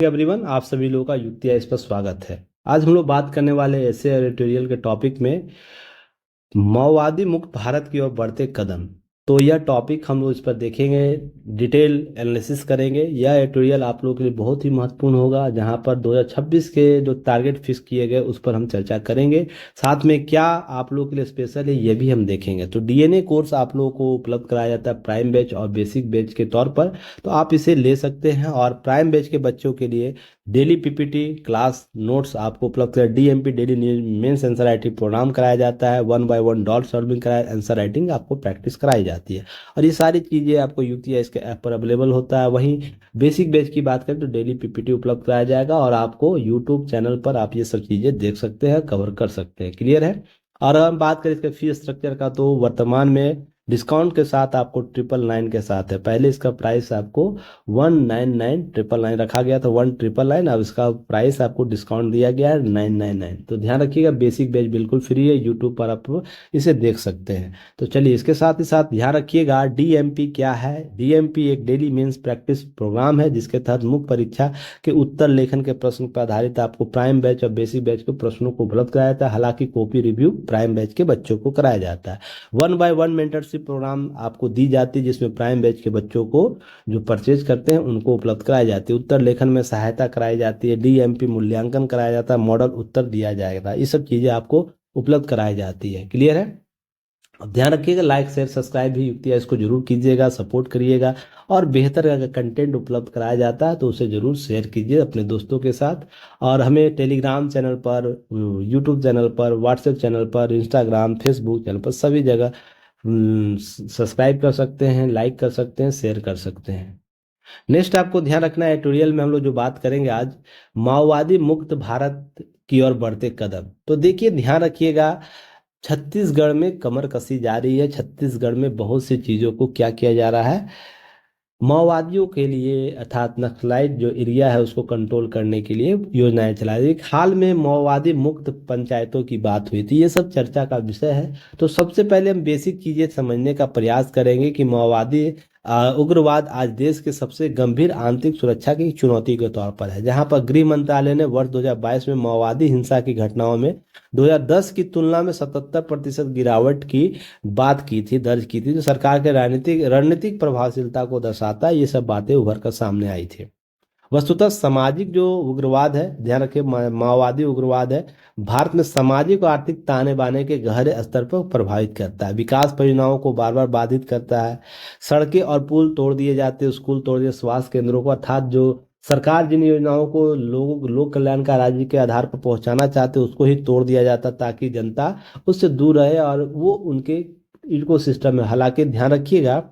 Everyone, आप सभी लोगों का युक्ति इस पर स्वागत है। आज हम लोग बात करने वाले ऐसे एडिटोरियल के टॉपिक में माओवादी मुक्त भारत की ओर बढ़ते कदम। तो यह टॉपिक हम लोग इस पर देखेंगे, डिटेल एनालिसिस करेंगे। यह एडिटोरियल आप लोगों के लिए बहुत ही महत्वपूर्ण होगा, जहां पर 2026 के जो टारगेट फिक्स किए गए उस पर हम चर्चा करेंगे। साथ में क्या आप लोगों के लिए स्पेशल है ये भी हम देखेंगे। तो डीएनए कोर्स आप लोगों को उपलब्ध कराया जाता है प्राइम बैच और बेसिक बैच के तौर पर, तो आप इसे ले सकते हैं। और प्राइम बैच के बच्चों के लिए डेली पीपीटी क्लास नोट्स आपको उपलब्ध है। DMP daily mains answer writing programme कराया जाता है। 1 बाय 1 डॉट सॉल्विंग कराया, आंसर राइटिंग आपको प्रैक्टिस कराई जाती है। और ये सारी चीज़ें आपको यूटीआई इसके ऐप पर अवेलेबल होता है। वहीं बेसिक बैच की बात करें तो डेली पीपीटी उपलब्ध कराया जाएगा और आपको यूट्यूब चैनल पर आप ये सब चीज़ें देख सकते हैं, कवर कर सकते हैं। क्लियर है। और हम बात करें इसके फी स्ट्रक्चर का, तो वर्तमान में डिस्काउंट के साथ आपको 999 के साथ है। पहले इसका प्राइस आपको 199,999 रखा गया था, 1,999। अब इसका प्राइस आपको डिस्काउंट दिया गया है 999। तो ध्यान रखिएगा, बेसिक बैच बिल्कुल फ्री है, यूट्यूब पर आप इसे देख सकते हैं। तो चलिए, इसके साथ ही साथ ध्यान रखिएगा डीएमपी क्या है। डीएमपी एक डेली मेंस प्रैक्टिस प्रोग्राम है, जिसके तहत मुख्य परीक्षा के उत्तर लेखन के प्रश्न पर आधारित आपको प्राइम बैच और बेसिक बैच के प्रश्नों को उपलब्ध कराया जाता है। हालांकि कॉपी रिव्यू प्राइम बैच के बच्चों को कराया जाता है। 1 बाय 1 मेंटरशिप प्रोग्राम आपको दी जाती है, जिसमें प्राइम बैच के बच्चों को जो परचेज करते हैं उनको उपलब्ध कराई जाती है। उत्तर लेखन में सहायता कराई जाती है, डीएमपी मूल्यांकन कराया जाता है, मॉडल उत्तर दिया जाएगा। ये सब चीज़ें आपको उपलब्ध कराई जाती है। क्लियर है। अब ध्यान रखिएगा, लाइक शेयर सब्सक्राइब भी युक्ति है, इसको जरूर कीजिएगा, सपोर्ट करिएगा। और बेहतर अगर कंटेंट उपलब्ध कराया जाता है तो उसे जरूर शेयर कीजिए अपने दोस्तों के साथ। और हमें टेलीग्राम चैनल पर, यूट्यूब चैनल पर, व्हाट्सएप चैनल पर, इंस्टाग्राम फेसबुक चैनल पर सभी जगह सब्सक्राइब कर सकते हैं, लाइक कर सकते हैं, शेयर कर सकते हैं। नेक्स्ट आपको ध्यान रखना है, एडिटोरियल में हम लोग जो बात करेंगे आज, माओवादी मुक्त भारत की ओर बढ़ते कदम। तो देखिए, ध्यान रखिएगा, छत्तीसगढ़ में कमर कसी जा रही है। छत्तीसगढ़ में बहुत सी चीज़ों को क्या किया जा रहा है, माओवादियों के लिए अर्थात नक्सलाइट जो एरिया है उसको कंट्रोल करने के लिए योजनाएं चलाई रही। हाल में माओवादी मुक्त पंचायतों की बात हुई थी, ये सब चर्चा का विषय है। तो सबसे पहले हम बेसिक चीजें समझने का प्रयास करेंगे कि माओवादी उग्रवाद आज देश के सबसे गंभीर आंतरिक सुरक्षा की चुनौती के तौर पर है। जहां पर गृह मंत्रालय ने वर्ष 2022 में माओवादी हिंसा की घटनाओं में 2010 की तुलना में 77% गिरावट की बात की थी, दर्ज की थी, जो सरकार के राजनीतिक रणनीतिक प्रभावशीलता को दर्शाता है। ये सब बातें उभर कर सामने आई थी। वस्तुतः सामाजिक जो उग्रवाद है, ध्यान रखिए, माओवादी उग्रवाद है, भारत में सामाजिक और आर्थिक ताने बाने के गहरे स्तर पर प्रभावित करता है। विकास परियोजनाओं को बार बार बाधित करता है। सड़कें और पुल तोड़ दिए जाते हैं, स्कूल तोड़ दिए, स्वास्थ्य केंद्रों को, अर्थात जो सरकार जिन योजनाओं को लोग लोक कल्याण का राज्य के आधार पर पहुंचाना चाहते उसको ही तोड़ दिया जाता, ताकि जनता उससे दूर रहे और वो उनके इकोसिस्टम में। हालांकि ध्यान रखिएगा,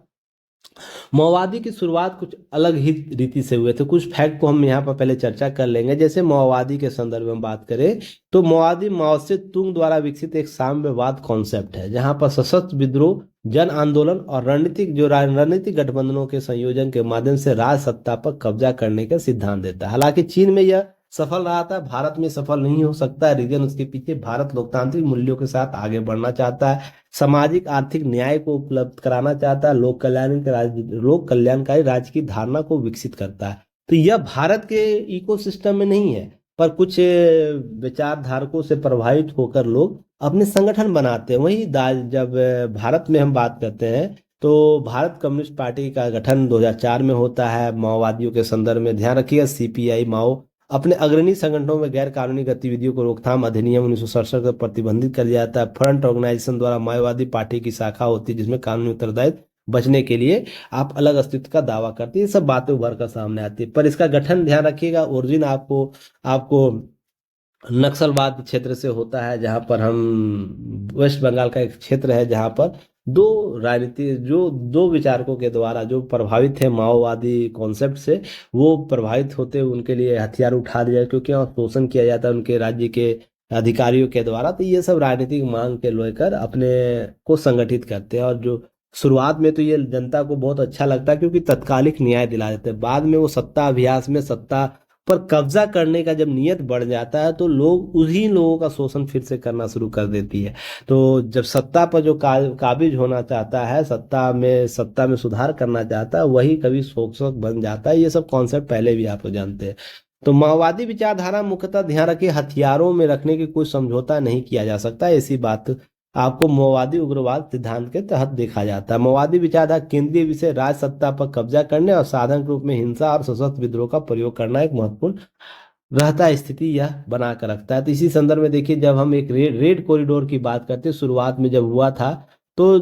माओवादी की शुरुआत कुछ अलग ही रीति से हुए थे। कुछ फैक्ट को हम यहाँ पर पहले चर्चा कर लेंगे। जैसे माओवादी के संदर्भ में बात करें तो माओवादी माओ से तुंग द्वारा विकसित एक साम्यवाद कॉन्सेप्ट है, जहाँ पर सशस्त्र विद्रोह, जन आंदोलन और रणनीतिक गठबंधनों के संयोजन के माध्यम से राज सत्ता पर कब्जा करने का सिद्धांत देता है। हालांकि चीन में यह सफल रहा था, भारत में सफल नहीं हो सकता है। रीजन उसके पीछे, भारत लोकतांत्रिक मूल्यों के साथ आगे बढ़ना चाहता है, सामाजिक आर्थिक न्याय को उपलब्ध कराना चाहता है, लोक कल्याणकारी राज्य की धारणा को विकसित करता है। तो यह भारत के इकोसिस्टम में नहीं है, पर कुछ विचारधारकों से प्रभावित होकर लोग अपने संगठन बनाते हैं। वही जब भारत में हम बात करते हैं तो भारत कम्युनिस्ट पार्टी का गठन 2004 में होता है। माओवादियों के संदर्भ में ध्यान रखिएगा, सीपीआई माओ अपने अग्रणी संगठनों में गैर कानूनी गतिविधियों को रोकथाम अधिनियम 1967 को प्रतिबंधित कर दिया जाता है। फ्रंट ऑर्गेनाइजेशन द्वारा माओवादी पार्टी की शाखा होती है, जिसमें कानूनी उत्तरदायित्व बचने के लिए आप अलग अस्तित्व का दावा करते हैं। ये सब बातें उभर कर सामने आती है। पर इसका गठन ध्यान रखिएगा, ओरिजिन आपको आपको नक्सलवाद क्षेत्र से होता है, जहां पर हम वेस्ट बंगाल का एक क्षेत्र है, जहां पर दो विचारकों के द्वारा जो प्रभावित है माओवादी कॉन्सेप्ट से, वो प्रभावित होते हुए उनके लिए हथियार उठा दिया, क्योंकि वहाँ शोषण किया जाता है उनके राज्य के अधिकारियों के द्वारा। तो ये सब राजनीतिक मांग के लेकर अपने को संगठित करते हैं। और जो शुरुआत में तो ये जनता को बहुत अच्छा लगता है, क्योंकि तत्कालिक न्याय दिला देते हैं। बाद में वो सत्ता अभ्यास में सत्ता पर कब्जा करने का जब नियत बढ़ जाता है तो लोग उन्हीं लोगों का शोषण फिर से करना शुरू कर देती है। तो जब सत्ता पर जो काबिज होना चाहता है, सत्ता में सुधार करना चाहता है, वही कभी शोषक बन जाता है। ये सब कॉन्सेप्ट पहले भी आप लोग जानते हैं। तो माओवादी विचारधारा मुख्यतः ध्यान रखिए हथियारों में रखने की कोई समझौता नहीं किया जा सकता, ऐसी बात आपको माओवादी उग्रवाद सिद्धांत के तहत देखा जाता है। माओवादी विचारधारा केंद्रीय विषय राज सत्ता पर कब्जा करने और साधन के रूप में हिंसा और सशस्त्र विद्रोह का प्रयोग करना एक महत्वपूर्ण रहता है, स्थिति यह बना कर रखता है। तो इसी संदर्भ में देखिए, जब हम एक रेड कॉरिडोर की बात करते हैं, शुरुआत में जब हुआ था तो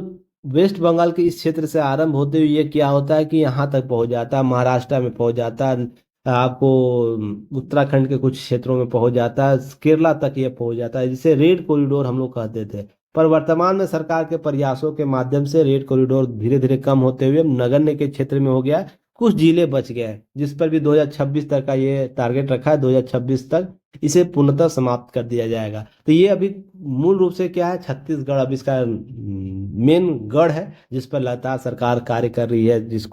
वेस्ट बंगाल के इस क्षेत्र से आरंभ होते हुए ये क्या होता है कि यहाँ तक पहुंच जाता है, महाराष्ट्र में पहुंच जाता है, आपको उत्तराखंड के कुछ क्षेत्रों में पहुंच जाता है, केरला तक ये पहुंच जाता है, जिसे रेड कॉरिडोर हम लोग कहते थे। पर वर्तमान में सरकार के प्रयासों के माध्यम से रेड कॉरिडोर धीरे धीरे कम होते हुए नगण्य के क्षेत्र में हो गया है। कुछ जिले बच गए हैं, जिस पर भी 2026 तक का ये टारगेट रखा है, 2026 तक इसे पूर्णतः समाप्त कर दिया जाएगा। तो ये अभी मूल रूप से क्या है, छत्तीसगढ़ अब इसका मेन गढ़ है, जिस पर लगातार सरकार कार्य कर रही है, जिस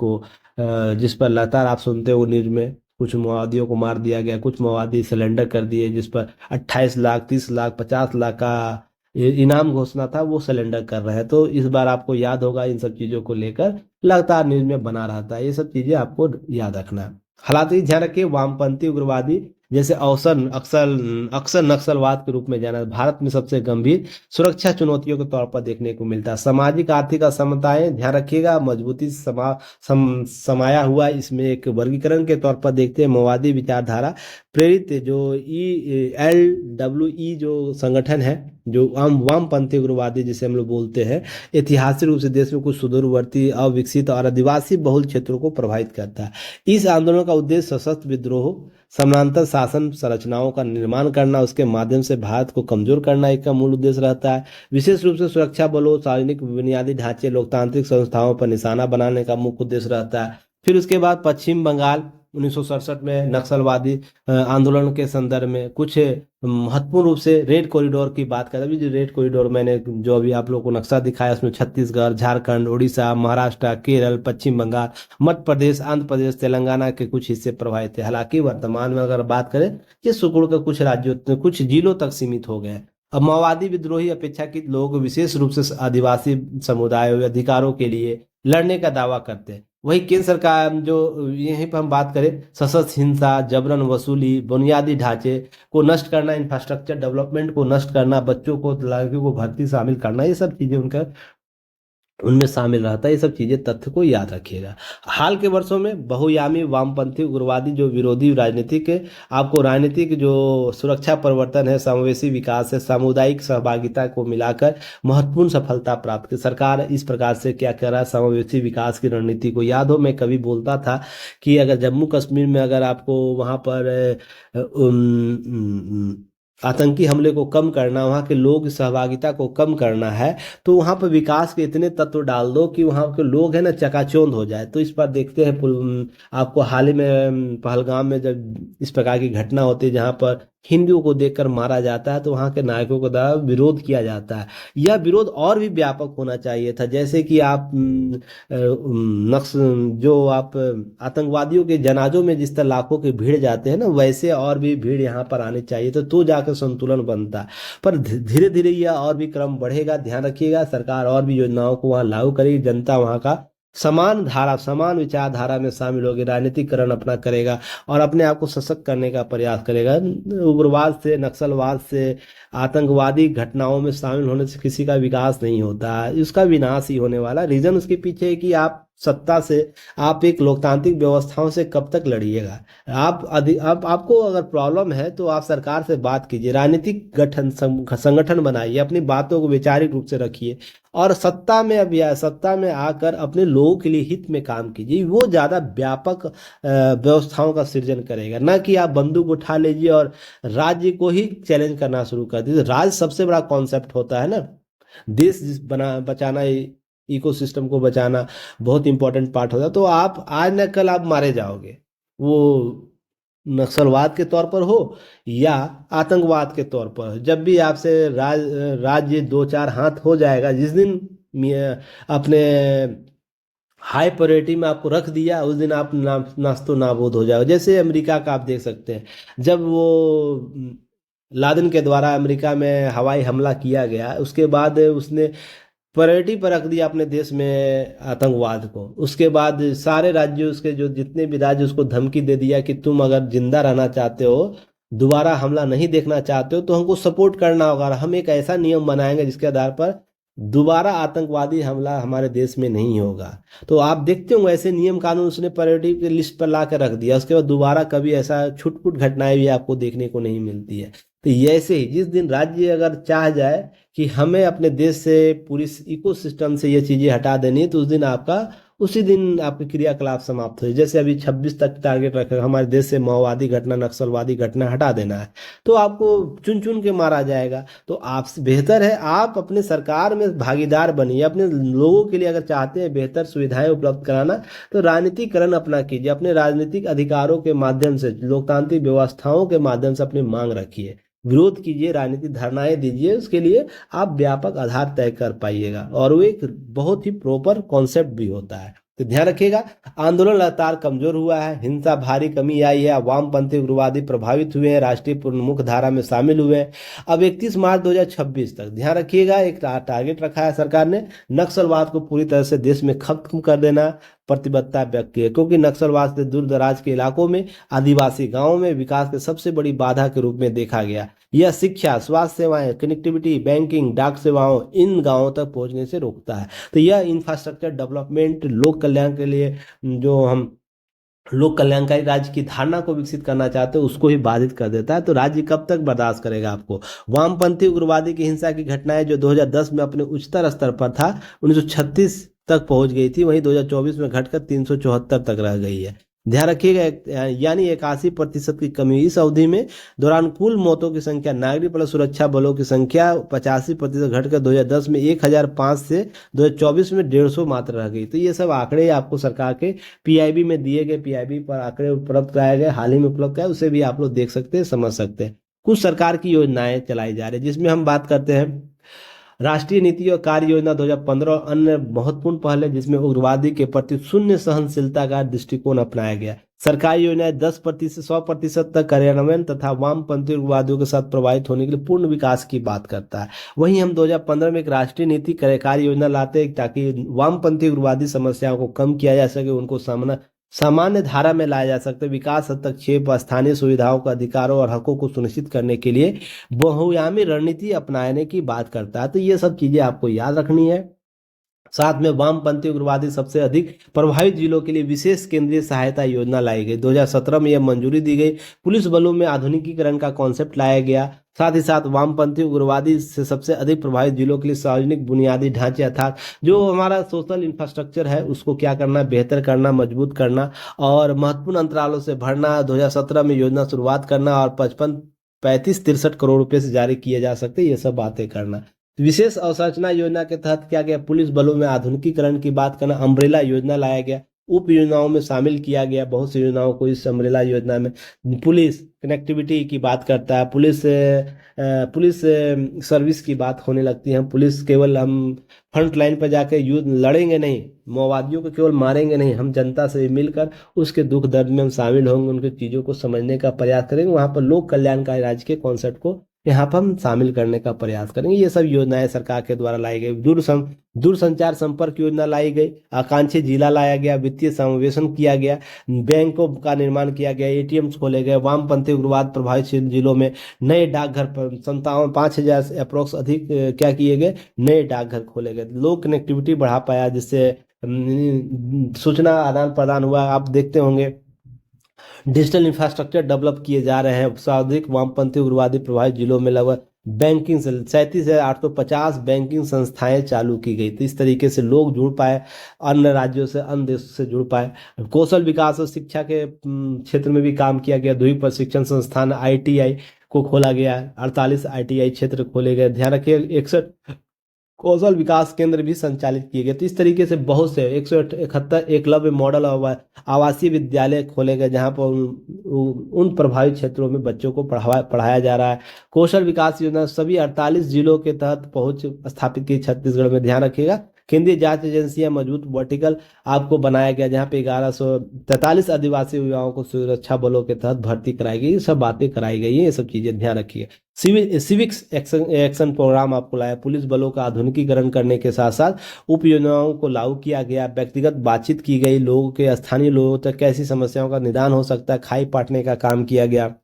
पर लगातार आप सुनते हो न्यूज में कुछ माओवादियों को मार दिया गया, कुछ माओवादी सिलेंडर कर दिए, जिस पर 28 लाख, 30 लाख, 50 लाख का इनाम घोषणा था, वो सिलेंडर कर रहे हैं। तो इस बार आपको याद होगा, इन सब चीजों को लेकर लगातार न्यूज में बना रहता है, ये सब चीजें आपको याद रखना है। हालांकि ध्यान रखिए, वामपंथी उग्रवादी जैसे अवसर अक्सर अक्सर नक्सलवाद के रूप में जाना भारत में सबसे गंभीर सुरक्षा चुनौतियों के तौर पर देखने को मिलता है। सामाजिक आर्थिक असमानताएं, ध्यान रखिएगा, मजबूती से समाया हुआ इसमें एक वर्गीकरण के तौर पर देखते हैं। माओवादी विचारधारा प्रेरित जो LWE जो संगठन है, जो वामपंथी उग्रवादी जिसे हम लोग बोलते हैं, ऐतिहासिक रूप से देश में कुछ सुदूरवर्ती, अविकसित और आदिवासी बहुल क्षेत्रों को प्रभावित करता है। इस आंदोलन का उद्देश्य सशस्त्र विद्रोह, समानांतर शासन संरचनाओं का निर्माण करना, उसके माध्यम से भारत को कमजोर करना एक का मूल उद्देश्य रहता है। विशेष रूप से सुरक्षा बलों, सार्वजनिक बुनियादी ढांचे, लोकतांत्रिक संस्थाओं पर निशाना बनाने का मुख्य उद्देश्य रहता है। फिर उसके बाद पश्चिम बंगाल 1967 में नक्सलवादी आंदोलन के संदर्भ में कुछ महत्वपूर्ण रूप से रेड कॉरिडोर की बात करें। अभी जो रेड कॉरिडोर मैंने जो अभी आप लोगों को नक्शा दिखाया, उसमें छत्तीसगढ़, झारखंड, उड़ीसा, महाराष्ट्र, केरल, पश्चिम बंगाल, मध्य प्रदेश, आंध्र प्रदेश, तेलंगाना के कुछ हिस्से प्रभावित थे। हालांकि वर्तमान में अगर बात करें, ये सुकड़ के कुछ राज्यों, कुछ जिलों तक सीमित हो गए। अब माओवादी विद्रोही अपेक्षाकृत लोग विशेष रूप से आदिवासी समुदाय और अधिकारों के लिए लड़ने का दावा करते हैं। वही केंद्र सरकार जो यहीं पर हम बात करें, सशस्त्र हिंसा, जबरन वसूली, बुनियादी ढांचे को नष्ट करना, इंफ्रास्ट्रक्चर डेवलपमेंट को नष्ट करना, बच्चों को, लड़कियों को भर्ती शामिल करना, ये सब चीजें उनका उनमें शामिल रहता है। ये सब चीजें तथ्य को याद रखिएगा। हाल के वर्षों में बहुआयामी वामपंथी उग्रवादी जो विरोधी राजनीतिक आपको राजनीतिक जो सुरक्षा परिवर्तन है, समावेशी विकास है, सामुदायिक सहभागिता को मिलाकर महत्वपूर्ण सफलता प्राप्त की। सरकार इस प्रकार से क्या कर रहा है, समावेशी विकास की रणनीति को याद हो, मैं कभी बोलता था कि अगर जम्मू कश्मीर में अगर आपको वहाँ पर आतंकी हमले को कम करना, वहाँ के लोग सहभागिता को कम करना है, तो वहाँ पर विकास के इतने तत्व डाल दो कि वहाँ के लोग हैं ना चकाचौंध हो जाए। तो इस पर देखते हैं आपको हाल ही में पहलगाम में जब इस प्रकार की घटना होती है, जहाँ पर हिंदुओं को देखकर मारा जाता है, तो वहाँ के नायकों को द्वारा विरोध किया जाता है। यह विरोध और भी व्यापक होना चाहिए था, जैसे कि आप नक्स जो आप आतंकवादियों के जनाजों में जिस तरह लाखों की भीड़ जाते हैं ना, वैसे और भी भीड़ यहाँ पर आनी चाहिए, तो जाकर संतुलन बनता। पर धीरे धीरे यह और भी क्रम बढ़ेगा। ध्यान रखिएगा, सरकार और भी योजनाओं को वहाँ लागू करेगी, जनता वहाँ का समान धारा, समान विचारधारा में शामिल होगी, राजनीतिकरण अपना करेगा और अपने आप को सशक्त करने का प्रयास करेगा। उग्रवाद से, नक्सलवाद से, आतंकवादी घटनाओं में शामिल होने से किसी का विकास नहीं होता है, इसका विनाश ही होने वाला। रीजन उसके पीछे है कि आप सत्ता से, आप एक लोकतांत्रिक व्यवस्थाओं से कब तक लड़िएगा। आप आपको अगर प्रॉब्लम है तो आप सरकार से बात कीजिए, राजनीतिक संगठन बनाइए, अपनी बातों को वैचारिक रूप से रखिए और सत्ता में आकर अपने लोगों के लिए हित में काम कीजिए। वो ज़्यादा व्यापक व्यवस्थाओं का सृजन करेगा, ना कि आप बंदूक उठा लीजिए और राज्य को ही चैलेंज करना शुरू कर दीजिए। राज्य सबसे बड़ा कॉन्सेप्ट होता है ना, देश बचाना, इकोसिस्टम को बचाना बहुत इंपॉर्टेंट पार्ट होता है। तो आप आज न कल आप मारे जाओगे, वो नक्सलवाद के तौर पर हो या आतंकवाद के तौर पर। जब भी आपसे राज्य दो चार हाथ हो जाएगा, जिस दिन अपने हाई प्रायोरिटी में आपको रख दिया, उस दिन आप नास्तो नाबूद हो जाओगे। जैसे अमेरिका का आप देख सकते हैं, जब वो लादेन के द्वारा अमेरिका में हवाई हमला किया गया, उसके बाद उसने प्रायोरिटी पर रख दिया अपने देश में आतंकवाद को। उसके बाद सारे राज्यों, उसके जो जितने भी राज्य, उसको धमकी दे दिया कि तुम अगर जिंदा रहना चाहते हो, दोबारा हमला नहीं देखना चाहते हो, तो हमको सपोर्ट करना होगा और हम एक ऐसा नियम बनाएंगे जिसके आधार पर दोबारा आतंकवादी हमला हमारे देश में नहीं होगा। तो आप देखते हो ऐसे नियम कानून उसने प्रायोरिटी की लिस्ट पर ला कर रख दिया। उसके बाद दोबारा कभी ऐसा छुटपुट घटनाएं भी आपको देखने को नहीं मिलती है। तो ये ऐसे ही जिस दिन राज्य अगर चाह जाए कि हमें अपने देश से, पूरी इकोसिस्टम से ये चीज़ें हटा देनी है, तो उस दिन आपका, उसी दिन आपके क्रियाकलाप समाप्त हो। जैसे अभी 26 तक टारगेट रखा हमारे देश से माओवादी घटना, नक्सलवादी घटना हटा देना है, तो आपको चुन चुन के मारा जाएगा। तो आपसे बेहतर है आप अपने सरकार में भागीदार बनिए। अपने लोगों के लिए अगर चाहते हैं बेहतर सुविधाएं उपलब्ध कराना, तो राजनीतिकरण अपना कीजिए। अपने राजनीतिक अधिकारों के माध्यम से, लोकतांत्रिक व्यवस्थाओं के माध्यम से अपनी मांग रखिए, विरोध कीजिए, राजनीतिक धरनाएं दीजिए। उसके लिए आप व्यापक आधार तय कर पाइएगा और वो एक बहुत ही प्रॉपर कॉन्सेप्ट भी होता है। तो ध्यान रखिएगा, आंदोलन लगातार कमजोर हुआ है, हिंसा भारी कमी आई है, वामपंथी उग्रवादी प्रभावित हुए हैं, राष्ट्रीय प्रमुख धारा में शामिल हुए हैं। अब 31 मार्च 2026 तक ध्यान रखिएगा, एक टारगेट रखा है सरकार ने, नक्सलवाद को पूरी तरह से देश में खत्म कर देना प्रतिबद्धता व्यक्त की है। क्योंकि नक्सलवाद से दूर दराज के इलाकों में, आदिवासी गांवों में विकास की सबसे बड़ी बाधा के रूप में देखा गया। यह शिक्षा, स्वास्थ्य सेवाएं, कनेक्टिविटी, बैंकिंग, डाक सेवाओं इन गांवों तक पहुंचने से रोकता है। तो यह इंफ्रास्ट्रक्चर डेवलपमेंट, लोक कल्याण के लिए, जो हम लोक कल्याणकारी राज्य की धारणा को विकसित करना चाहते हो, उसको ही बाधित कर देता है। तो राज्य कब तक बर्दाश्त करेगा आपको। वामपंथी उग्रवादी की हिंसा की घटनाएं जो 2010 में अपने उच्चतर स्तर पर था, 1936 तक पहुंच गई थी, वहीं 2024 में घटकर 374 तक रह गई है। ध्यान रखिएगा, यानी 81% की कमी। इस अवधि में दौरान कुल मौतों की संख्या, नागरिक प्लस सुरक्षा बलों की संख्या 85% घटकर 2010 में 1005 से 2024 में 150 मात्र रह गई। तो ये सब आंकड़े आपको सरकार के पीआईबी में दिए गए, पीआईबी पर आंकड़े उपलब्ध कराए गए, हाल ही में उपलब्ध कराए, उसे भी आप लोग देख सकते हैं, समझ सकते हैं। कुछ सरकार की योजनाएं चलाई जा रही है, जिसमें हम बात करते हैं राष्ट्रीय नीति और कार्य योजना 2015 अन्य महत्वपूर्ण पहल है, जिसमें उग्रवादी के प्रति शून्य सहनशीलता का दृष्टिकोण अपनाया गया। सरकारी योजनाएं 10% 100% तक कार्यान्वयन तथा वामपंथी उग्रवादियों के साथ प्रभावित होने के लिए पूर्ण विकास की बात करता है। वहीं हम 2015 में एक राष्ट्रीय नीति कार्य योजना लाते हैं, ताकि वामपंथी उग्रवादी समस्याओं को कम किया जा सके, उनको सामान्य धारा में लाया जा सकता है। विकास हस्तक्षेप, स्थानीय सुविधाओं का अधिकारों और हकों को सुनिश्चित करने के लिए बहुआयामी रणनीति अपनाने की बात करता है। तो ये सब चीजें आपको याद रखनी है। साथ में वामपंथी उग्रवादी सबसे अधिक प्रभावित जिलों के लिए विशेष केंद्रीय सहायता योजना लाई गई। 2017 में यह मंजूरी दी गई। पुलिस बलों में आधुनिकीकरण का कॉन्सेप्ट लाया गया। साथ ही साथ वामपंथी उग्रवादी से सबसे अधिक प्रभावित जिलों के लिए सार्वजनिक बुनियादी ढांचे, अर्थात जो हमारा सोशल इंफ्रास्ट्रक्चर है, उसको क्या करना, बेहतर करना, मजबूत करना और महत्वपूर्ण अंतरालों से भरना। 2017 में योजना शुरुआत करना और 35-63 करोड़ रुपए से जारी किए जा सकते, ये सब बातें करना। विशेष अवसंरचना योजना के तहत क्या गया, पुलिस बलों में आधुनिकीकरण की बात करना। अम्ब्रेला योजना लाया गया, उप योजनाओं में शामिल किया गया बहुत सी योजनाओं को इस अम्ब्रेला योजना में। पुलिस कनेक्टिविटी की बात करता है, पुलिस सर्विस की बात होने लगती है। पुलिस केवल हम फ्रंट लाइन पर जाकर युद्ध लड़ेंगे नहीं, माओवादियों को केवल मारेंगे नहीं, हम जनता से मिलकर उसके दुख दर्द में हम शामिल होंगे, उनकी चीज़ों को समझने का प्रयास करेंगे। वहाँ पर लोक कल्याणकारी राज्य के कॉन्सेप्ट को यहाँ पर हम शामिल करने का प्रयास करेंगे। ये सब योजनाएं सरकार के द्वारा लाई गई। दूरसंचार संपर्क योजना लाई गई, आकांक्षी जिला लाया गया, वित्तीय समावेशन किया गया, बैंकों का निर्माण किया गया, एटीएम्स खोले गए। वामपंथी उग्रवाद प्रभावित जिलों में नए डाकघर 57,500 से अप्रोक्स अधिक क्या किए गए, नए डाकघर खोले गए। लोग कनेक्टिविटी बढ़ा पाया, जिससे सूचना आदान प्रदान हुआ। आप देखते होंगे डिजिटल इंफ्रास्ट्रक्चर डेवलप किए जा रहे हैं। सर्वाधिक वामपंथी उग्रवादी प्रभावित जिलों में लगभग बैंकिंग से 37,850 बैंकिंग संस्थाएं चालू की गई। तो इस तरीके से लोग जुड़ पाए, अन्य राज्यों से, अन्य देशों से जुड़ पाए। कौशल विकास और शिक्षा के क्षेत्र में भी काम किया गया। 2 प्रशिक्षण संस्थान ITI को खोला गया, 48 ITI क्षेत्र खोले गए। ध्यान रखिए 61 कौशल विकास केंद्र भी संचालित किए गए। तो इस तरीके से बहुत से 171 एकलव्य मॉडल आवासीय विद्यालय खोले गए, जहां पर उन प्रभावित क्षेत्रों में बच्चों को पढ़ाया जा रहा है। कौशल विकास योजना सभी 48 जिलों के तहत पहुंच स्थापित की छत्तीसगढ़ में। ध्यान रखिएगा केंद्रीय जांच एजेंसियां मजबूत वर्टिकल आपको बनाया गया, जहाँ पे 1143 आदिवासी युवाओं को सुरक्षा बलों के तहत भर्ती कराई गई। ये सब बातें कराई गई है, ये सब चीजें ध्यान रखिए। सिविक्स एक्शन एक्शन प्रोग्राम आपको लाया, पुलिस बलों का आधुनिकीकरण करने के साथ साथ उप योजनाओं को लागू किया गया, व्यक्तिगत बातचीत की गई, लोगों के स्थानीय लोगों तक कैसी समस्याओं का निदान हो सकता है, खाई पाटने का काम किया गया,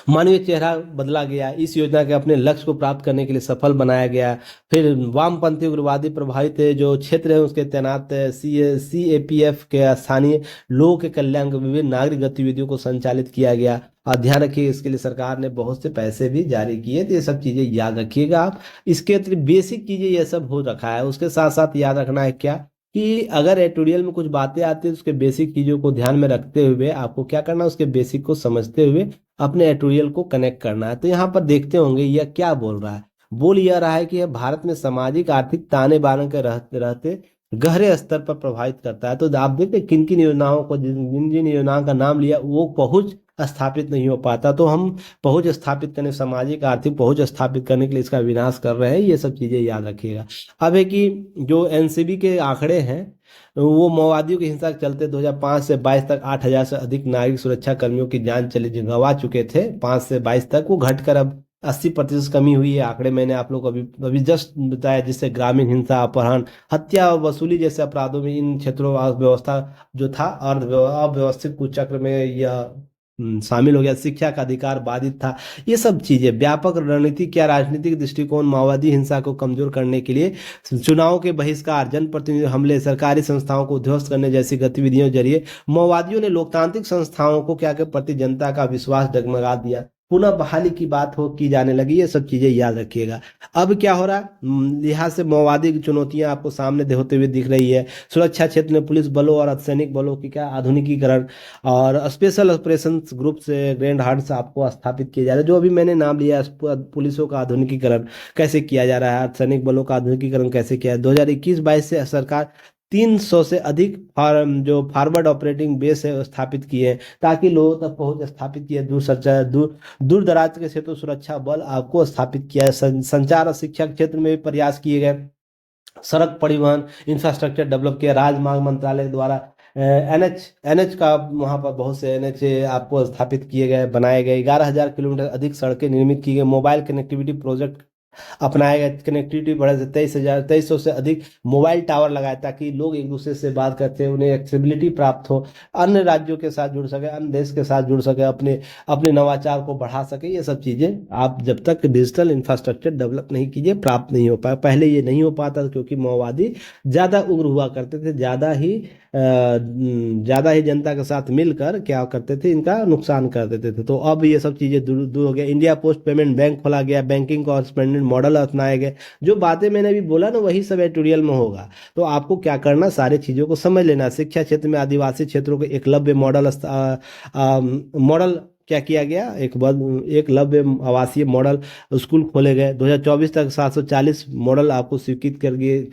मानवीय चेहरा बदला गया, इस योजना के अपने लक्ष्य को प्राप्त करने के लिए सफल बनाया गया। फिर वामपंथी उग्रवादी प्रभावित जो क्षेत्र है उसके तैनात CAPF के स्थानीय लोगों के कल्याण के विभिन्न नागरिक गतिविधियों को संचालित किया गया। और ध्यान रखिए, इसके लिए सरकार ने बहुत से पैसे भी जारी किए, तो ये सब चीजें याद रखिएगा आप। इसके अतिरिक्त बेसिक चीजें ये सब हो रखा है। उसके साथ साथ याद रखना है क्या, कि अगर एडिटोरियल में कुछ बातें आती है तो उसके बेसिक चीजों को ध्यान में रखते हुए आपको क्या करना है, उसके बेसिक को समझते हुए अपने एडिटोरियल को कनेक्ट करना है। तो यहाँ पर देखते होंगे यह क्या बोल रहा है। बोल यह रहा है कि यह भारत में सामाजिक आर्थिक ताने बाने के रहते रहते गहरे स्तर पर प्रभावित करता है। तो आप देखते हैं किन किन योजनाओं को, जिन जिन योजनाओं का नाम लिया वो पहुंच स्थापित नहीं हो पाता, तो हम पहुंच स्थापित करने, सामाजिक आर्थिक पहुंच स्थापित करने के लिए इसका विनाश कर रहे हैं। ये सब चीजें याद रखिएगा। अब है कि जो एनसीबी के आंकड़े हैं, वो माओवादियों की हिंसा के चलते 2005 से 22 तक 8000 से अधिक नागरिक सुरक्षा कर्मियों की जान चली गंवा चुके थे। 5 से 22 तक वो घटकर अब 80% कमी हुई है। आंकड़े मैंने आप लोग को अभी अभी जस्ट बताया, जिससे ग्रामीण हिंसा, अपहरण, हत्या और वसूली जैसे अपराधों में इन क्षेत्रों अर्थव्यवस्था जो था अव्यवस्थित कुचक्र में यह शामिल हो गया। शिक्षा का अधिकार बाधित था। ये सब चीजें, व्यापक रणनीतिक या राजनीतिक दृष्टिकोण, माओवादी हिंसा को कमजोर करने के लिए चुनाव के बहिष्कार, जनप्रतिनिधि हमले, सरकारी संस्थाओं को ध्वस्त करने जैसी गतिविधियों के जरिए माओवादियों ने लोकतांत्रिक संस्थाओं को क्या के प्रति जनता का विश्वास डगमगा दिया। पुनः बहाली की बात हो की जाने लगी। ये सब चीजें याद रखिएगा। अब क्या हो रहा है, लिहाज से माओवादी की चुनौतियां आपको सामने होते हुए दिख रही है। सुरक्षा क्षेत्र में पुलिस बलों और अर्धसैनिक बलों की क्या आधुनिकीकरण और स्पेशल ऑपरेशन ग्रुप से ग्रैंड हार्ट्स आपको स्थापित किए जा रहे हैं। जो अभी मैंने नाम लिया, पुलिसों का आधुनिकीकरण कैसे किया जा रहा है, अर्धसैनिक बलों का आधुनिकीकरण कैसे किया है। 2021-22 से सरकार 300 से अधिक जो फॉरवर्ड ऑपरेटिंग बेस है वो स्थापित किए हैं, ताकि लोगों तक पहुंच स्थापित किए। दूर दराज के क्षेत्रों सुरक्षा बल आपको स्थापित किया है। संचार और शिक्षा के क्षेत्र में भी प्रयास किए गए। सड़क परिवहन इंफ्रास्ट्रक्चर डेवलप किया राजमार्ग मंत्रालय द्वारा। एनएच का वहाँ पर बहुत से एनएच आपको स्थापित किए गए, बनाए गए। 11,000 किलोमीटर अधिक सड़कें निर्मित की गई। मोबाइल कनेक्टिविटी प्रोजेक्ट अपनाया गया, कनेक्टिविटी बढ़े से 23,100 से अधिक मोबाइल टावर लगाए, ताकि लोग एक दूसरे से बात करते हैं, उन्हें एक्सेसिबिलिटी प्राप्त हो, अन्य राज्यों के साथ जुड़ सके, अन्य देश के साथ जुड़ सके, अपने अपने नवाचार को बढ़ा सके। ये सब चीज़ें आप जब तक डिजिटल इंफ्रास्ट्रक्चर डेवलप नहीं कीजिए प्राप्त नहीं हो पाए। पहले ये नहीं हो पाता क्योंकि माओवादी ज़्यादा उग्र हुआ करते थे, ज़्यादा ही जनता के साथ मिलकर क्या करते थे, इनका नुकसान कर देते थे। तो अब ये सब चीज़ें दूर दूर हो गया। इंडिया पोस्ट पेमेंट बैंक खोला गया, बैंकिंग कॉरस्पॉन्डेंट मॉडल अपनाए गए। जो बातें मैंने अभी बोला ना, वही सब एडिटोरियल में होगा। तो आपको क्या करना, सारी चीज़ों को समझ लेना। शिक्षा क्षेत्र में आदिवासी क्षेत्रों के एकलव्य मॉडल क्या किया गया, एकलव्य आवासीय मॉडल स्कूल खोले गए। 2024 तक 740 मॉडल आपको स्वीकृत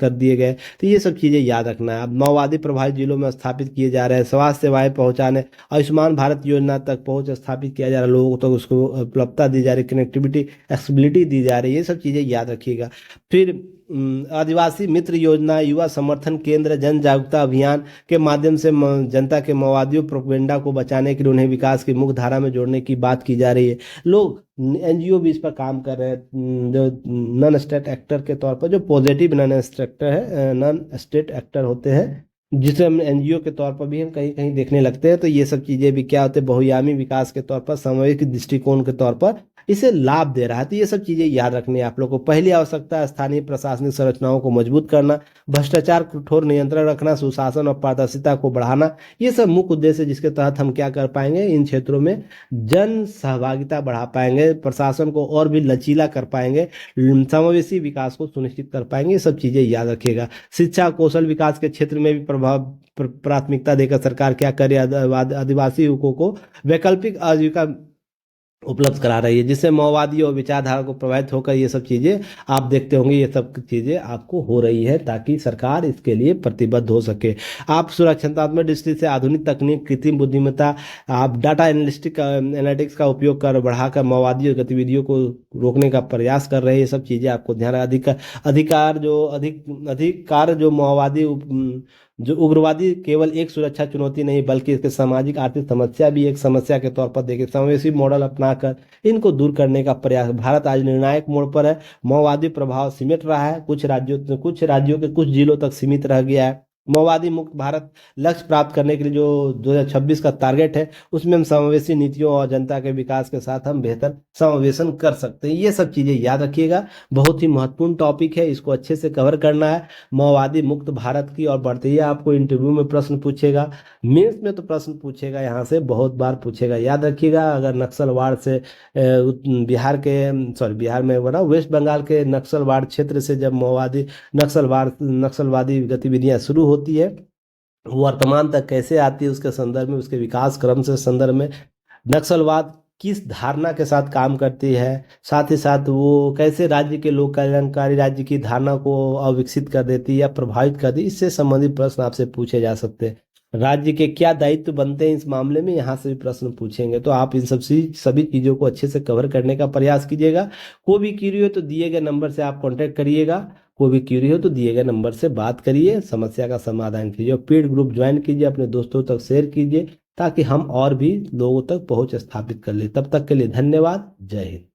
कर दिए गए। तो ये सब चीज़ें याद रखना है। अब माओवादी प्रभावित जिलों में स्थापित किए जा रहे हैं स्वास्थ्य सेवाएं पहुंचाने, आयुष्मान भारत योजना तक पहुंच स्थापित किया जा रहा है, लोगों तक उसको उपलब्धता दी जा रही, कनेक्टिविटी एक्सेसिबिलिटी दी जा रही है। ये सब चीज़ें याद रखिएगा। फिर आदिवासी मित्र योजना, युवा समर्थन केंद्र, जन जागरूकता अभियान के माध्यम से जनता के माओवादियों प्रोपेगेंडा को बचाने के लिए उन्हें विकास की मुख्य धारा में जोड़ने की बात की जा रही है। लोग एनजीओ भी इस पर काम कर रहे हैं। जो नॉन स्टेट एक्टर के तौर पर, जो पॉजिटिव नॉन स्टेट एक्टर होते हैं, जिसे हम एनजीओ के तौर पर भी हम कहीं कहीं देखने लगते हैं। तो ये सब चीज़ें भी क्या होते हैं, बहुआयामी विकास के तौर पर, सामूहिक दृष्टिकोण के तौर पर इसे लाभ दे रहा है। तो ये सब चीजें याद रखनी है आप लोग को। पहली आवश्यकता है स्थानीय प्रशासनिक संरचनाओं को मजबूत करना, भ्रष्टाचार कठोर नियंत्रण रखना, सुशासन और पारदर्शिता को बढ़ाना। ये सब मुख्य उद्देश्य है, जिसके तहत हम क्या कर पाएंगे, इन क्षेत्रों में जन सहभागिता बढ़ा पाएंगे, प्रशासन को और भी लचीला कर पाएंगे, समावेशी विकास को सुनिश्चित कर पाएंगे। ये सब चीजें याद रखिएगा। शिक्षा कौशल विकास के क्षेत्र में भी प्राथमिकता देकर सरकार क्या करे, आदिवासी युवकों को वैकल्पिक आजीविका उपलब्ध करा रही है, जिससे माओवादी और विचारधारा को प्रभावित होकर ये सब चीज़ें आप देखते होंगे, ये सब चीज़ें आपको हो रही है, ताकि सरकार इसके लिए प्रतिबद्ध हो सके। आप सुरक्षात्मक दृष्टि से आधुनिक तकनीक, कृत्रिम बुद्धिमत्ता, आप डाटा एनालिटिक्स का उपयोग कर बढ़ाकर माओवादी गतिविधियों को रोकने का प्रयास कर रहे हैं। ये सब चीज़ें आपको ध्यान, अधिकार जो माओवादी जो उग्रवादी केवल एक सुरक्षा चुनौती नहीं, बल्कि इसके सामाजिक आर्थिक समस्या भी एक समस्या के तौर पर देखे, समावेशी मॉडल अपनाकर इनको दूर करने का प्रयास। भारत आज निर्णायक मोड़ पर है। माओवादी प्रभाव सिमट रहा है, कुछ राज्यों के कुछ जिलों तक सीमित रह गया है। माओवादी मुक्त भारत लक्ष्य प्राप्त करने के लिए जो 2026 का टारगेट है, उसमें हम समावेशी नीतियों और जनता के विकास के साथ हम बेहतर समावेशन कर सकते हैं। ये सब चीजें याद रखिएगा, बहुत ही महत्वपूर्ण टॉपिक है, इसको अच्छे से कवर करना है। माओवादी मुक्त भारत की और बढ़ते ही आपको इंटरव्यू में प्रश्न पूछेगा, मेंस में तो प्रश्न पूछेगा, यहाँ से बहुत बार पूछेगा, याद रखिएगा। अगर नक्सलवाड़ से बिहार में बना वेस्ट बंगाल के नक्सलवाड़ क्षेत्र से जब नक्सलवादी गतिविधियां शुरू होती है, वर्तमान तक कैसे आती है, उसके संदर्भ में, उसके विकास क्रम से संदर्भ में, नक्सलवाद किस धारणा के साथ काम करती है, साथ ही साथ वो कैसे राज्य के लोक कल्याणकारी राज्य की धारणा को अविकसित कर देती है या प्रभावित कर दी, इससे संबंधित प्रश्न आपसे पूछे जा सकते हैं। राज्य के क्या दायित्व बनते हैं इस मामले में, यहाँ से भी प्रश्न पूछेंगे। तो आप इन सभी चीज़ों को अच्छे से कवर करने का प्रयास कीजिएगा। कोई भी क्यूरी हो तो दिए गए नंबर से आप कॉन्टेक्ट करिएगा, कोई भी क्यूरी हो तो दिए गए नंबर से बात करिए, समस्या का समाधान कीजिए, और पेड ग्रुप ज्वाइन कीजिए, अपने दोस्तों तक शेयर कीजिए, ताकि हम और भी लोगों तक पहुंच स्थापित कर ले। तब तक के लिए धन्यवाद। जय हिंद।